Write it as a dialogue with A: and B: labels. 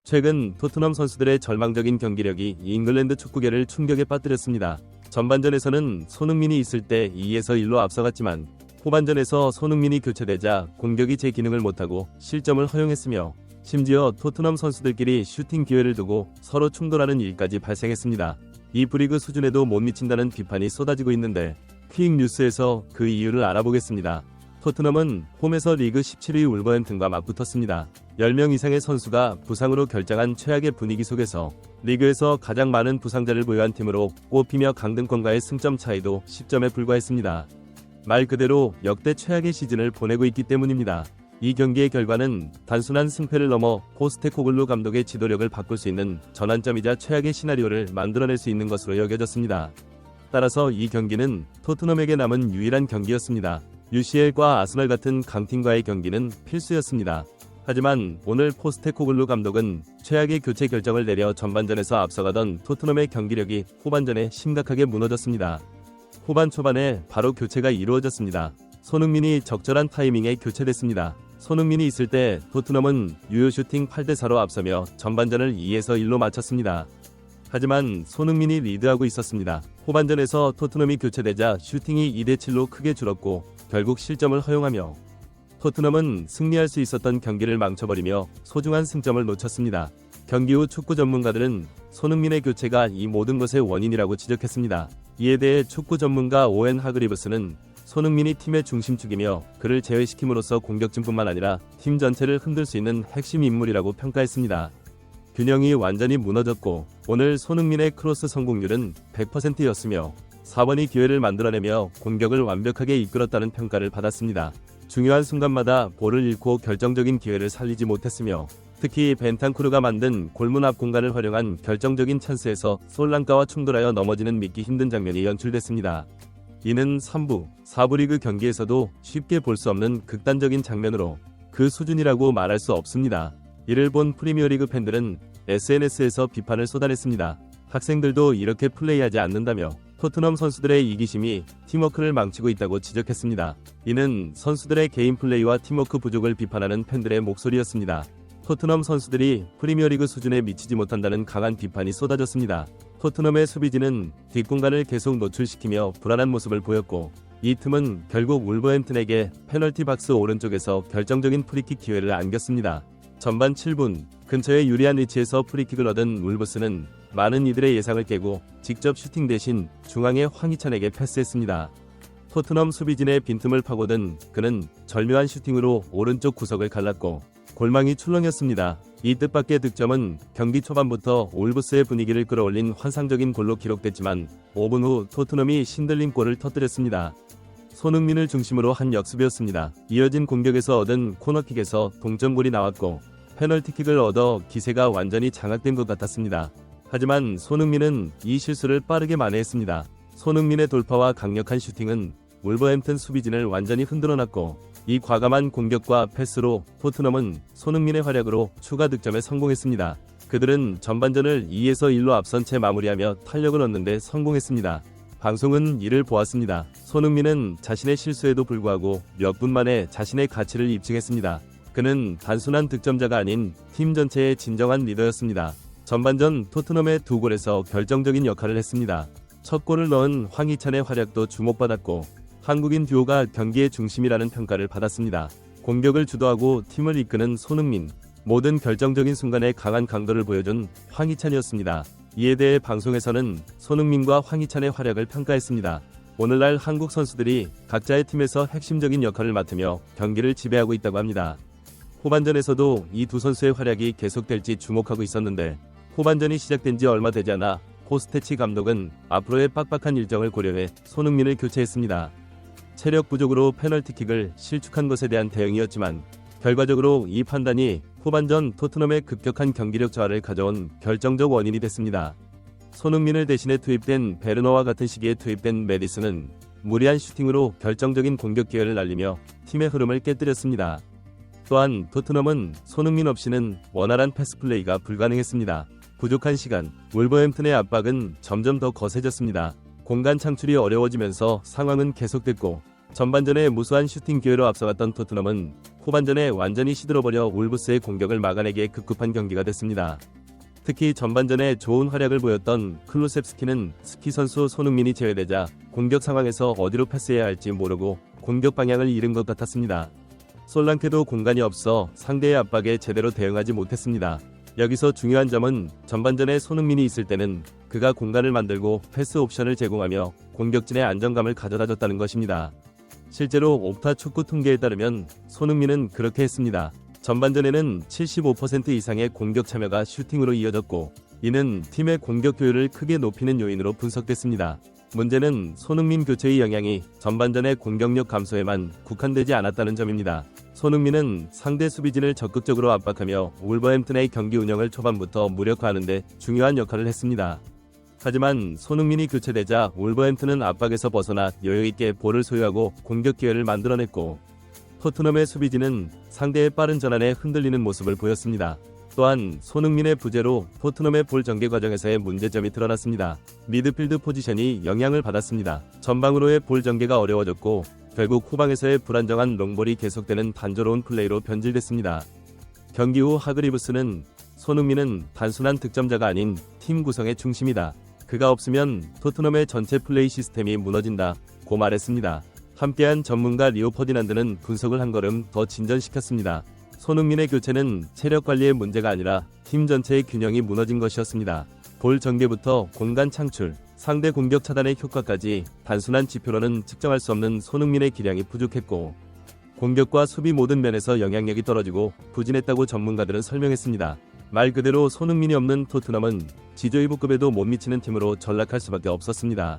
A: 최근 토트넘 선수들의 절망적인 경기력이 잉글랜드 축구계를 충격에 빠뜨렸습니다. 전반전에서는 손흥민이 있을 때 2에서 1로 앞서갔지만 후반전에서 손흥민이 교체되자 공격이 제 기능을 못하고 실점을 허용했으며 심지어 토트넘 선수들끼리 슈팅 기회를 두고 서로 충돌하는 일까지 발생했습니다. 이 V리그 수준에도 못 미친다는 비판이 쏟아지고 있는데 퀵뉴스에서 그 이유를 알아보겠습니다. 토트넘은 홈에서 리그 17위 울버햄튼과 맞붙었습니다. 10명 이상의 선수가 부상으로 결장한 최악의 분위기 속에서 리그에서 가장 많은 부상자를 보유한 팀으로 꼽히며 강등권과의 승점 차이도 10점에 불과했습니다. 말 그대로 역대 최악의 시즌을 보내고 있기 때문입니다. 이 경기의 결과는 단순한 승패를 넘어 포스테코글루 감독의 지도력을 바꿀 수 있는 전환점이자 최악의 시나리오를 만들어낼 수 있는 것으로 여겨졌습니다. 따라서 이 경기는 토트넘에게 남은 유일한 경기였습니다. UCL과 아스널 같은 강팀과의 경기는 필수였습니다. 하지만 오늘 포스테코글루 감독은 최악의 교체 결정을 내려 전반전에서 앞서가던 토트넘의 경기력이 후반전에 심각하게 무너졌습니다. 후반 초반에 바로 교체가 이루어졌습니다. 손흥민이 적절한 타이밍에 교체됐습니다. 손흥민이 있을 때 토트넘은 유효 슈팅 8대4로 앞서며 전반전을 2에서 1로 마쳤습니다. 하지만 손흥민이 리드하고 있었습니다. 후반전에서 토트넘이 교체되자 슈팅이 2대7로 크게 줄었고 결국 실점을 허용하며 토트넘은 승리할 수 있었던 경기를 망쳐버리며 소중한 승점을 놓쳤습니다. 경기 후 축구 전문가들은 손흥민의 교체가 이 모든 것의 원인이라고 지적했습니다. 이에 대해 축구 전문가 오웬 하그리브스는 손흥민이 팀의 중심축이며 그를 제외시킴으로써 공격진뿐만 아니라 팀 전체를 흔들 수 있는 핵심 인물이라고 평가했습니다. 균형이 완전히 무너졌고 오늘 손흥민의 크로스 성공률은 100%였으며 4번이 기회를 만들어내며 공격을 완벽하게 이끌었다는 평가를 받았습니다. 중요한 순간마다 볼을 잃고 결정적인 기회를 살리지 못했으며 특히 벤탄쿠르가 만든 골문 앞 공간을 활용한 결정적인 찬스에서 솔랑카와 충돌하여 넘어지는 믿기 힘든 장면이 연출됐습니다. 이는 3부, 4부 리그 경기에서도 쉽게 볼 수 없는 극단적인 장면으로 그 수준이라고 말할 수 없습니다. 이를 본 프리미어리그 팬들은 SNS에서 비판을 쏟아냈습니다. 학생들도 이렇게 플레이하지 않는다며 토트넘 선수들의 이기심이 팀워크를 망치고 있다고 지적했습니다. 이는 선수들의 개인 플레이와 팀워크 부족을 비판하는 팬들의 목소리였습니다. 토트넘 선수들이 프리미어리그 수준에 미치지 못한다는 강한 비판이 쏟아졌습니다. 토트넘의 수비진은 뒷공간을 계속 노출시키며 불안한 모습을 보였고 이 틈은 결국 울버햄튼에게 페널티 박스 오른쪽에서 결정적인 프리킥 기회를 안겼습니다. 전반 7분 근처에 유리한 위치에서 프리킥을 얻은 울브스는 많은 이들의 예상을 깨고 직접 슈팅 대신 중앙의 황희찬에게 패스했습니다. 토트넘 수비진의 빈틈을 파고든 그는 절묘한 슈팅으로 오른쪽 구석을 갈랐고 골망이 출렁였습니다. 이 뜻밖의 득점은 경기 초반부터 울브스의 분위기를 끌어올린 환상적인 골로 기록됐지만 5분 후 토트넘이 신들린 골을 터뜨렸습니다. 손흥민을 중심으로 한 역습이었습니다. 이어진 공격에서 얻은 코너킥에서 동점골이 나왔고 페널티킥을 얻어 기세가 완전히 장악된 것 같았습니다. 하지만 손흥민은 이 실수를 빠르게 만회했습니다. 손흥민의 돌파와 강력한 슈팅은 울버햄튼 수비진을 완전히 흔들어놨고 이 과감한 공격과 패스로 토트넘은 손흥민의 활약으로 추가 득점에 성공했습니다. 그들은 전반전을 2에서 1로 앞선 채 마무리하며 탄력을 얻는 데 성공했습니다. 방송은 이를 보았습니다. 손흥민은 자신의 실수에도 불구하고 몇 분 만에 자신의 가치를 입증했습니다. 그는 단순한 득점자가 아닌 팀 전체의 진정한 리더였습니다. 전반전 토트넘의 두 골에서 결정적인 역할을 했습니다. 첫 골을 넣은 황희찬의 활약도 주목받았고 한국인 듀오가 경기의 중심이라는 평가를 받았습니다. 공격을 주도하고 팀을 이끄는 손흥민, 모든 결정적인 순간에 강한 강도를 보여준 황희찬이었습니다. 이에 대해 방송에서는 손흥민과 황희찬의 활약을 평가했습니다. 오늘날 한국 선수들이 각자의 팀에서 핵심적인 역할을 맡으며 경기를 지배하고 있다고 합니다. 후반전에서도 이 두 선수의 활약이 계속될지 주목하고 있었는데 후반전이 시작된 지 얼마 되지 않아 포스테치 감독은 앞으로의 빡빡한 일정을 고려해 손흥민을 교체했습니다. 체력 부족으로 페널티킥을 실축한 것에 대한 대응이었지만 결과적으로 이 판단이 후반전 토트넘의 급격한 경기력 저하를 가져온 결정적 원인이 됐습니다. 손흥민을 대신해 투입된 베르너와 같은 시기에 투입된 메디슨은 무리한 슈팅으로 결정적인 공격 기회를 날리며 팀의 흐름을 깨뜨렸습니다. 또한 토트넘은 손흥민 없이는 원활한 패스 플레이가 불가능했습니다. 부족한 시간, 울버햄튼의 압박은 점점 더 거세졌습니다. 공간 창출이 어려워지면서 상황은 계속됐고 전반전에 무수한 슈팅 기회로 앞서갔던 토트넘은 후반전에 완전히 시들어버려 울브스의 공격을 막아내기에 급급한 경기가 됐습니다. 특히 전반전에 좋은 활약을 보였던 클루셉스키는 스키 선수 손흥민이 제외되자 공격 상황에서 어디로 패스해야 할지 모르고 공격 방향을 잃은 것 같았습니다. 솔랑케도 공간이 없어 상대의 압박에 제대로 대응하지 못했습니다. 여기서 중요한 점은 전반전에 손흥민이 있을 때는 그가 공간을 만들고 패스 옵션을 제공하며 공격진의 안정감을 가져다줬다는 것입니다. 실제로 옵타 축구 통계에 따르면 손흥민은 그렇게 했습니다. 전반전에는 75% 이상의 공격 참여가 슈팅으로 이어졌고 이는 팀의 공격 효율을 크게 높이는 요인으로 분석됐습니다. 문제는 손흥민 교체의 영향이 전반전의 공격력 감소에만 국한되지 않았다는 점입니다. 손흥민은 상대 수비진을 적극적으로 압박하며 울버햄튼의 경기 운영을 초반부터 무력화하는 데 중요한 역할을 했습니다. 하지만 손흥민이 교체되자 울버햄튼은 압박에서 벗어나 여유있게 볼을 소유하고 공격 기회를 만들어냈고 토트넘의 수비진은 상대의 빠른 전환에 흔들리는 모습을 보였습니다. 또한 손흥민의 부재로 토트넘의 볼 전개 과정에서의 문제점이 드러났습니다. 미드필드 포지션이 영향을 받았습니다. 전방으로의 볼 전개가 어려워졌고 결국 후방에서의 불안정한 롱볼이 계속되는 단조로운 플레이로 변질됐습니다. 경기 후 하그리브스는 손흥민은 단순한 득점자가 아닌 팀 구성의 중심이다. 그가 없으면 토트넘의 전체 플레이 시스템이 무너진다고 말했습니다. 함께한 전문가 리오 퍼디난드는 분석을 한 걸음 더 진전시켰습니다. 손흥민의 교체는 체력 관리의 문제가 아니라 팀 전체의 균형이 무너진 것이었습니다. 볼 전개부터 공간 창출, 상대 공격 차단의 효과까지 단순한 지표로는 측정할 수 없는 손흥민의 기량이 부족했고 공격과 수비 모든 면에서 영향력이 떨어지고 부진했다고 전문가들은 설명했습니다. 말 그대로 손흥민이 없는 토트넘은 지조 2부급에도 못 미치는 팀으로 전락할 수밖에 없었습니다.